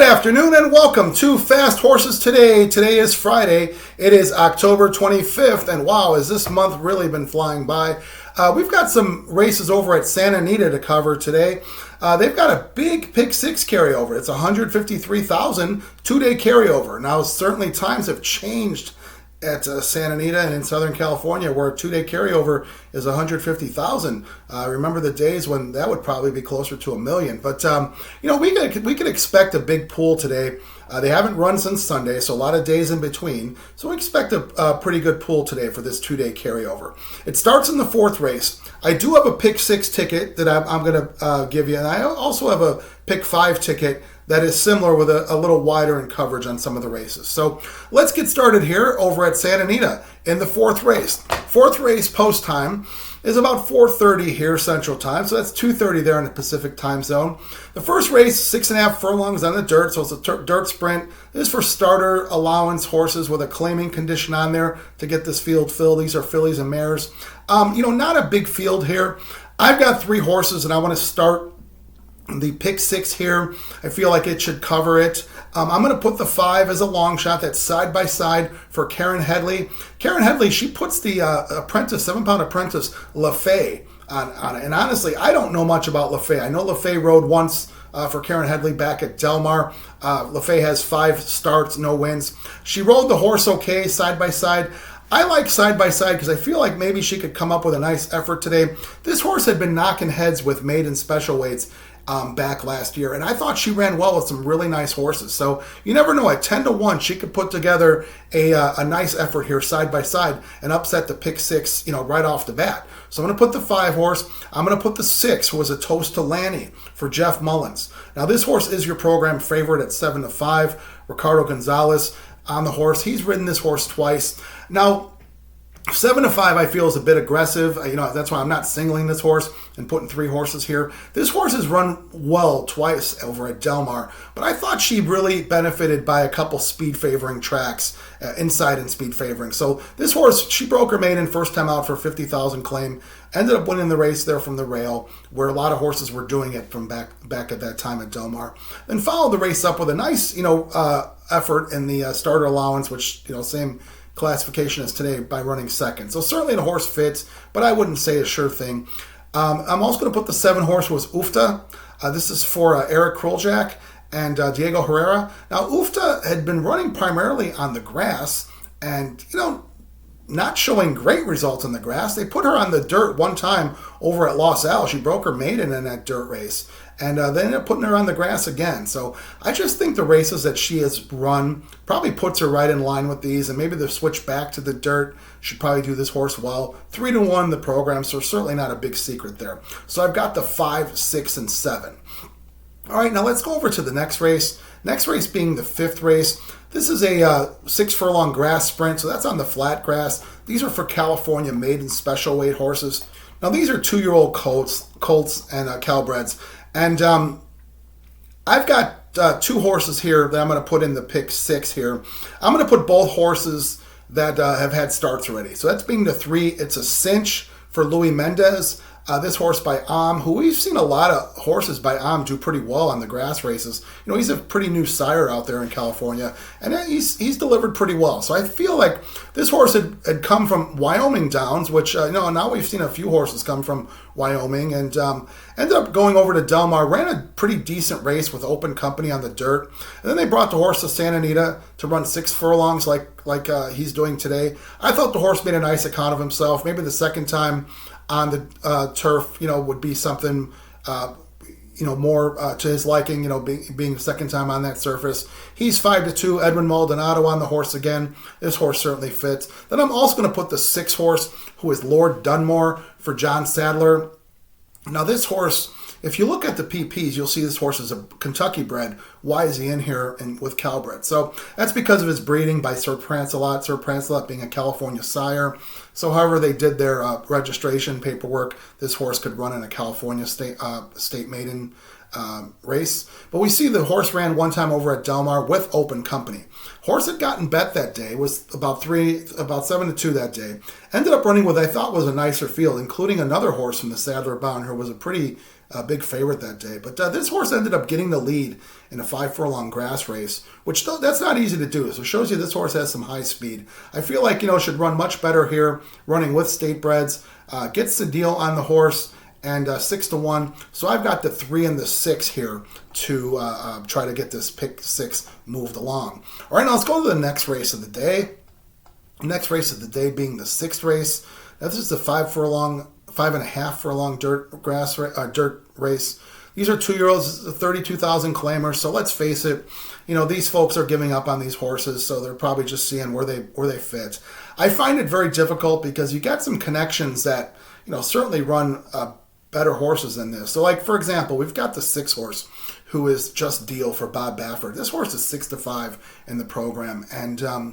Good afternoon and welcome to Fast Horses Today. Today is Friday. It is October 25th, and wow, has this month really been flying by. We've got some races over at Santa Anita to cover today. They've got a big Pick 6 carryover. It's 153,000 two-day carryover. Now, certainly times have changed at Santa Anita and in Southern California, where a two-day carryover is 150,000. Remember the days when that would probably be closer to 1 million. But we could expect a big pool today. They haven't run since Sunday, so a lot of days in between. So we expect a pretty good pool today for this two-day carryover. It starts in the fourth race. I do have a Pick 6 ticket that I'm going to give you, and I also have a Pick 5 ticket that is similar with a little wider in coverage on some of the races. So let's get started here over at Santa Anita in the fourth race. Fourth race post time is about 4:30 here Central Time, so that's 2:30 there in the Pacific Time Zone. The first race, 6.5 furlongs on the dirt, so it's a dirt sprint. This is for starter allowance horses with a claiming condition on there to get this field filled. These are fillies and mares. Not a big field here. I've got 3 horses, and I want to start the Pick 6 here. I feel like it should cover it. I'm going to put the 5 as a long shot. That's side by side for Karen Headley. Karen Headley, she puts the apprentice, 7-pound apprentice, LaFay on it. And honestly, I don't know much about LaFay. I know LaFay rode once for Karen Headley back at Del Mar. LaFay has 5 starts, no wins. She rode the horse okay, side by side. I like side by side because I feel like maybe she could come up with a nice effort today. This horse had been knocking heads with maiden special weights back last year, and I thought she ran well with some really nice horses. So you never know, at 10-1 she could put together a nice effort here side by side and upset the Pick 6 right off the bat. So I'm going to put the 5 horse. I'm going to put the 6, who was a Toast to Lanny, for Jeff Mullins. Now this horse is your program favorite at 7-5. Ricardo Gonzalez on the horse. He's ridden this horse twice. Now 7-5 I feel is a bit aggressive. That's why I'm not singling this horse and putting 3 horses here. This horse has run well twice over at Del Mar, but I thought she really benefited by a couple speed favoring tracks, inside and speed favoring. So this horse, she broke her maiden first time out for 50,000 claim, ended up winning the race there from the rail, where a lot of horses were doing it from back at that time at Del Mar. Then followed the race up with a nice effort in the starter allowance, which same classification as today, by running second. So certainly the horse fits, but I wouldn't say a sure thing. I'm also going to put the 7 horse, was Ufta. This is for Eric Kruljak and Diego Herrera. Now Ufta had been running primarily on the grass and not showing great results on the grass. They put her on the dirt one time over at Los Al. She broke her maiden in that dirt race, and they ended up putting her on the grass again. So I just think the races that she has run probably puts her right in line with these, and maybe the switch back to the dirt should probably do this horse well. 3-1 the program, so certainly not a big secret there. So I've got the 5, 6, and 7. All right, now let's go over to the next race. Next race being the 5th race. This is a 6 furlong grass sprint, so that's on the flat grass. These are for California maiden special weight horses. Now these are 2-year-old colts and Calbreds. And I've got 2 horses here that I'm going to put in the Pick 6 here. I'm going to put both horses that have had starts already. So that's being the 3. It's a cinch for Louis Mendez. This horse by who we've seen a lot of horses by do pretty well on the grass races. He's a pretty new sire out there in California, and he's delivered pretty well. So I feel like this horse had come from Wyoming Downs, which now we've seen a few horses come from Wyoming, and ended up going over to Del Mar, ran a pretty decent race with open company on the dirt, and then they brought the horse to Santa Anita to run 6 furlongs like he's doing today. I thought the horse made a nice account of himself. Maybe the second time on the turf, would be something, more to his liking, being the second time on that surface. He's 5-2. Edwin Maldonado on the horse again. This horse certainly fits. Then I'm also going to put the 6 horse, who is Lord Dunmore, for John Sadler. Now this horse, if you look at the PPs, you'll see this horse is a Kentucky bred. Why is he in here with Calbred? So that's because of his breeding by Sir Prancelot. Sir Prancelot being a California sire. So however they did their registration paperwork, this horse could run in a California state maiden race. But we see the horse ran one time over at Del Mar with open company. Horse had gotten bet that day, was about 7-2 that day. Ended up running with I thought was a nicer field, including another horse from the Sadler Bound who was a pretty big favorite that day. But this horse ended up getting the lead in a 5 furlong grass race, which that's not easy to do. So it shows you this horse has some high speed. I feel like, should run much better here, running with state breds. Gets the deal on the horse, and 6-1. So I've got the 3 and the 6 here to try to get this pick 6 moved along. All right, now let's go to the next race of the day. Next race of the day being the 6th race. Now this is the 5.5 furlong dirt race. These are 2-year-olds, 32,000 claimers. So let's face it, these folks are giving up on these horses, so they're probably just seeing where they fit. I find it very difficult because you get some connections that certainly run better horses than this. So, like for example, we've got the 6 horse who is just deal for Bob Baffert. This horse is 6-5 in the program, and I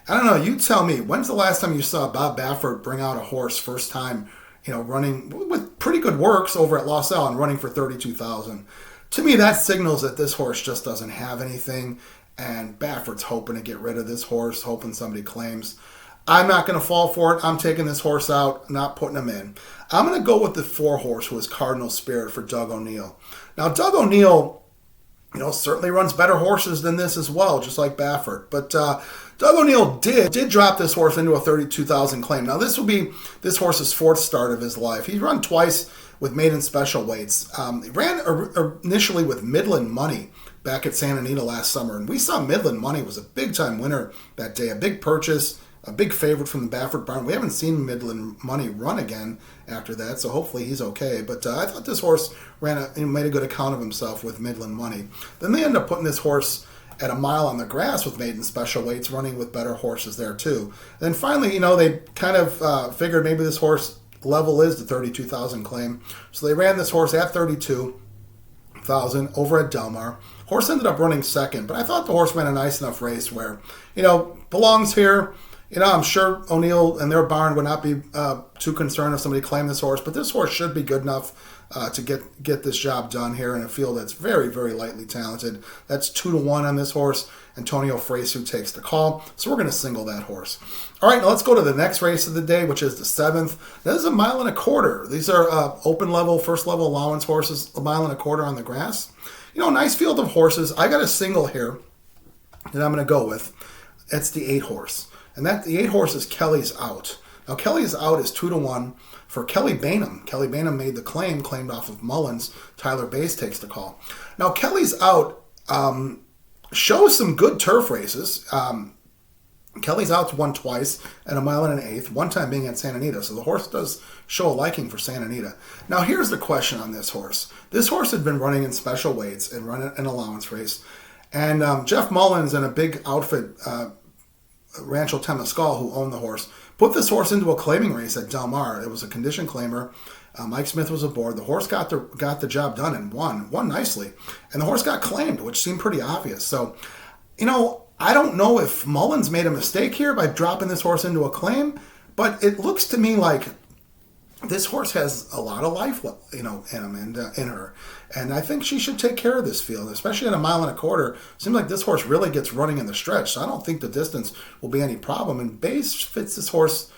don't know. You tell me, when's the last time you saw Bob Baffert bring out a horse first time? Running with pretty good works over at Los Al and running for 32,000. To me, that signals that this horse just doesn't have anything, and Baffert's hoping to get rid of this horse, hoping somebody claims. I'm not going to fall for it. I'm taking this horse out, not putting him in. I'm going to go with the 4 horse, who is Cardinal Spirit for Doug O'Neill. Now, Doug O'Neill, certainly runs better horses than this as well, just like Baffert. But Doug O'Neill did drop this horse into a 32,000 claim. Now, this will be this horse's 4th start of his life. He's run twice with maiden special weights. He ran initially with Midland Money back at Santa Anita last summer. And we saw Midland Money was a big-time winner that day, a big purchase, a big favorite from the Baffert barn. We haven't seen Midland Money run again after that, so hopefully he's okay. But I thought this horse made a good account of himself with Midland Money. Then they end up putting this horse at a mile on the grass with maiden special weights, running with better horses there too. Then finally, they kind of figured maybe this horse level is the 32,000 claim. So they ran this horse at 32,000 over at Del Mar. Horse ended up running second, but I thought the horse ran a nice enough race where, belongs here. I'm sure O'Neill and their barn would not be too concerned if somebody claimed this horse, but this horse should be good enough to get this job done here in a field that's very, very lightly talented. That's 2-1 on this horse. Antonio Frasu takes the call, so we're going to single that horse. All right, now let's go to the next race of the day, which is the 7th. This is a 1.25 miles. These are open level, first level allowance horses, 1.25 miles on the grass. Nice field of horses. I got a single here that I'm going to go with. It's the 8 horse. And the 8 horse is Kelly's Out. Now, Kelly's Out is 2-1 for Kelly Bainham. Kelly Bainham made the claimed off of Mullins. Tyler Bays takes the call. Now, Kelly's Out shows some good turf races. Kelly's Out's won twice at 1 1/8 mile, one time being at Santa Anita. So the horse does show a liking for Santa Anita. Now, here's the question on this horse. This horse had been running in special weights and run an allowance race. And Jeff Mullins and a big outfit, Rancho Temescal, who owned the horse, put this horse into a claiming race at Del Mar. It was a condition claimer. Mike Smith was aboard. The horse got the job done and won nicely. And the horse got claimed, which seemed pretty obvious. So, I don't know if Mullins made a mistake here by dropping this horse into a claim, but it looks to me like this horse has a lot of life, in him and in her. And I think she should take care of this field, especially at 1.25 miles. Seems like this horse really gets running in the stretch, so I don't think the distance will be any problem. And Bays fits this horse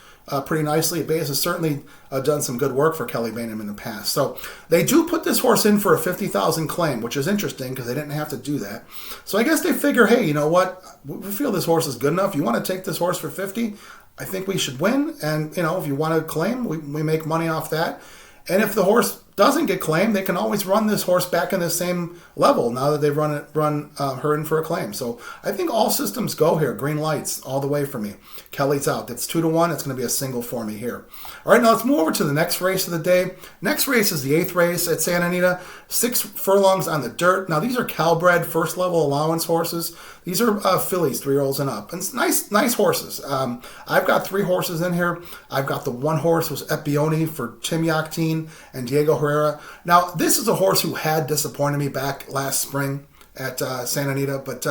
pretty nicely. Bays has certainly done some good work for Kelly Bainham in the past. So they do put this horse in for a 50,000 claim, which is interesting because they didn't have to do that. So I guess they figure, hey, you know what? We feel this horse is good enough. You want to take this horse for 50? I think we should win. And, if you want to claim, we make money off that. And if the horse doesn't get claimed, they can always run this horse back in the same level now that they've run her in for a claim. So I think all systems go here. Green lights all the way for me. Kelly's Out. That's 2-1. It's going to be a single for me here. All right, now let's move over to the next race of the day. Next race is the 8th race at Santa Anita. 6 furlongs on the dirt. Now these are Calbred first level allowance horses. These are fillies, 3-year-olds and up. And it's nice horses. I've got 3 horses in here. I've got the 1 horse was Epione for Tim Yachtin and Diego Herrera. Now, this is a horse who had disappointed me back last spring at Santa Anita, but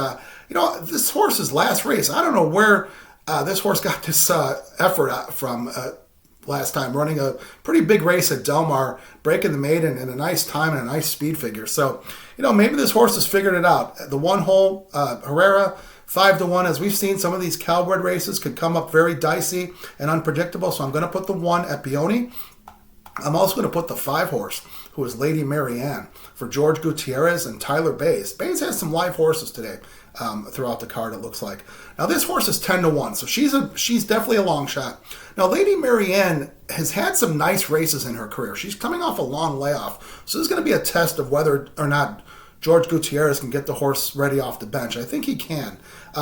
this horse's last race, I don't know where this horse got this effort from. last time, running a pretty big race at Del Mar, breaking the maiden in a nice time and a nice speed figure. So, maybe this horse has figured it out. The one hole, Herrera, 5-1. As we've seen, some of these Cowbred races could come up very dicey and unpredictable. So I'm going to put the 1 at Peony. I'm also going to put the 5 horse, who is Lady Marianne, for George Gutierrez and Tyler Bays. Bays has some live horses today throughout the card, it looks like. Now, this horse is 10-1, so she's definitely a long shot. Now, Lady Marianne has had some nice races in her career. She's coming off a long layoff, so this is going to be a test of whether or not George Gutierrez can get the horse ready off the bench. I think he can.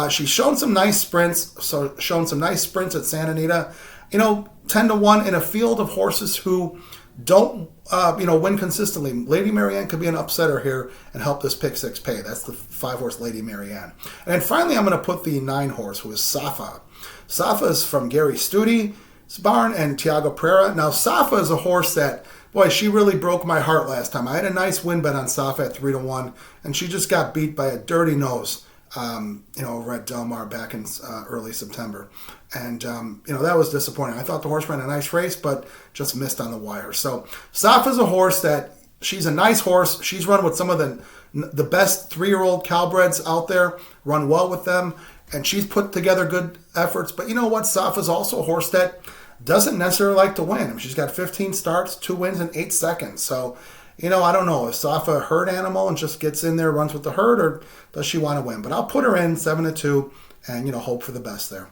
She's shown some nice sprints, at Santa Anita. 10-1 in a field of horses who don't, win consistently. Lady Marianne could be an upsetter here and help this pick 6 pay. That's the 5 horse Lady Marianne. And then finally, I'm going to put the 9 horse, who is Safa. Safa is from Gary Stude's barn and Tiago Pereira. Now, Safa is a horse that, boy, she really broke my heart last time. I had a nice win bet on Safa at 3-1, and she just got beat by a dirty nose, over at Del Mar back in early September. And, that was disappointing. I thought the horse ran a nice race, but just missed on the wire. So Safa's a horse that, she's a nice horse. She's run with some of the best 3-year-old Cowbreds out there, run well with them, and she's put together good efforts. But you know what? Safa's also a horse that doesn't necessarily like to win. She's got 15 starts, 2 wins in 8 seconds. So, I don't know. Is Safa a herd animal and just gets in there, runs with the herd, or does she want to win? But I'll put her in 7-2 and, hope for the best there.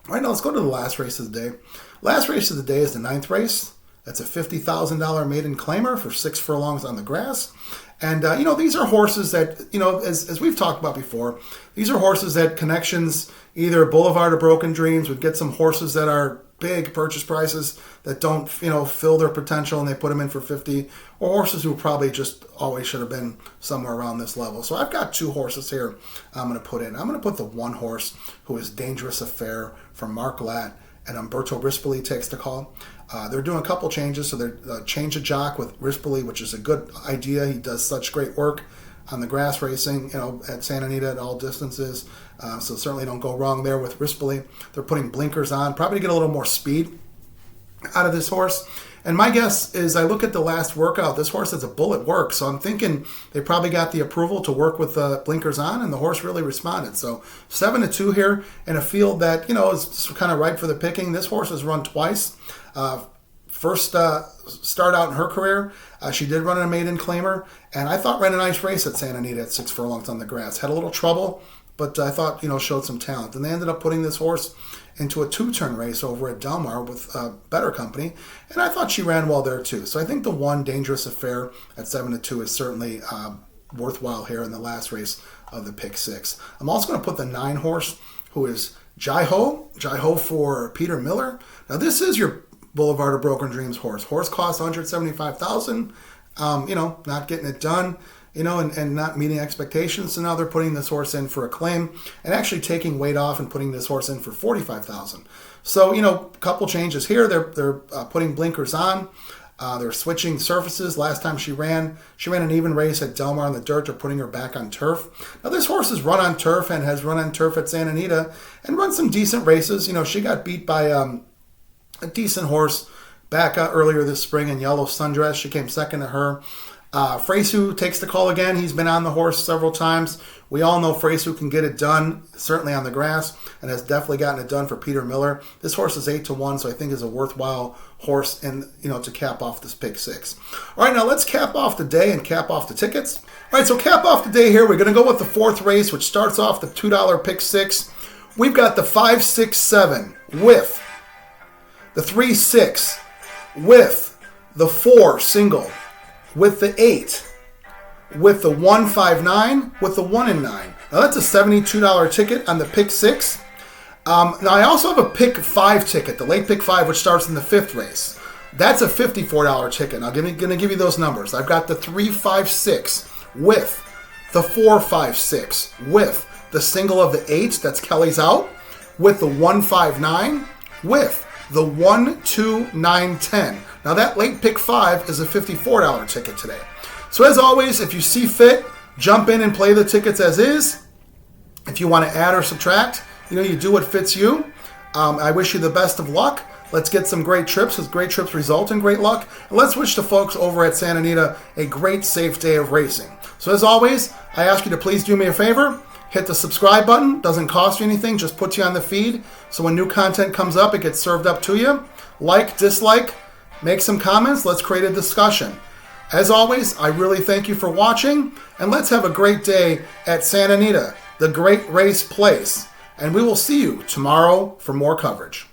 All right, now let's go to the last race of the day. Last race of the day is the 9th race. That's a $50,000 maiden claimer for 6 furlongs on the grass. And, these are horses that, as we've talked about before, these are horses that Connections, either Boulevard or Broken Dreams, would get some horses that are big purchase prices that don't, fill their potential, and they put them in for 50, or horses who probably just always should have been somewhere around this level. So I've got 2 horses here I'm going to put in. I'm going to put the 1 horse, who is Dangerous Affair, from Mark Latt, and Umberto Rispoli takes the call. They're doing a couple changes, so they're change a jock with Rispoli, which is a good idea. He does such great work on the grass racing, at Santa Anita at all distances. So certainly don't go wrong there with Rispoli. They're putting blinkers on, probably to get a little more speed out of this horse. And my guess is, I look at the last workout, this horse has a bullet work. So I'm thinking they probably got the approval to work with the blinkers on, and the horse really responded. So 7-2 here in a field that, is kind of ripe for the picking. This horse has run twice. First start out in her career, she did run a maiden claimer, and I thought ran a nice race at Santa Anita at 6 furlongs on the grass. Had a little trouble, but I thought, showed some talent. And they ended up putting this horse into a 2-turn race over at Del Mar with better company, and I thought she ran well there too. So I think the 1 Dangerous Affair at 7-2 is certainly worthwhile here in the last race of the pick 6. I'm also going to put the 9 horse, who is Jai Ho for Peter Miller. Now, this is your Boulevard of Broken Dreams horse. Horse costs $175,000. Not getting it done. And not meeting expectations. So now they're putting this horse in for a claim and actually taking weight off and putting this horse in for $45,000. So, a couple changes here. They're putting blinkers on. They're switching surfaces. Last time she ran an even race at Del Mar on the dirt. They're putting her back on turf. Now, this horse has run on turf and has run on turf at Santa Anita and run some decent races. She got beat by a decent horse back earlier this spring in Yellow Sundress. She came second to her. Fresu takes the call again. He's been on the horse several times. We all know Fresu can get it done, certainly on the grass, and has definitely gotten it done for Peter Miller. This horse is 8-1, so I think is a worthwhile horse to cap off this pick 6. All right, now let's cap off the day and cap off the tickets. All right, so cap off the day here. We're going to go with the 4th race, which starts off the $2 pick 6. We've got the 5, 6, 7 with the 3, 6 with the 4 single, with the 8, with the 1, 5, 9, with the 1 and 9. Now that's a $72 ticket on the pick 6. Now I also have a pick 5 ticket, the late pick 5, which starts in the 5th race. That's a $54 ticket. Now I'm going to give you those numbers. I've got the 3, 5, 6 with the 4, 5, 6 with the single of the 8, that's Kelly's out, with the 1, 5, 9 with the 1, 2, 9, 10. Now that late pick 5 is a $54 ticket today. So as always, if you see fit, jump in and play the tickets as is. If you want to add or subtract, you do what fits you. I wish you the best of luck. Let's get some great trips, because great trips result in great luck. And let's wish the folks over at Santa Anita a great, safe day of racing. So as always, I ask you to please do me a favor. Hit the subscribe button. Doesn't cost you anything. Just puts you on the feed. So when new content comes up, it gets served up to you. Like, dislike, make some comments. Let's create a discussion. As always, I really thank you for watching. And let's have a great day at Santa Anita, the great race place. And we will see you tomorrow for more coverage.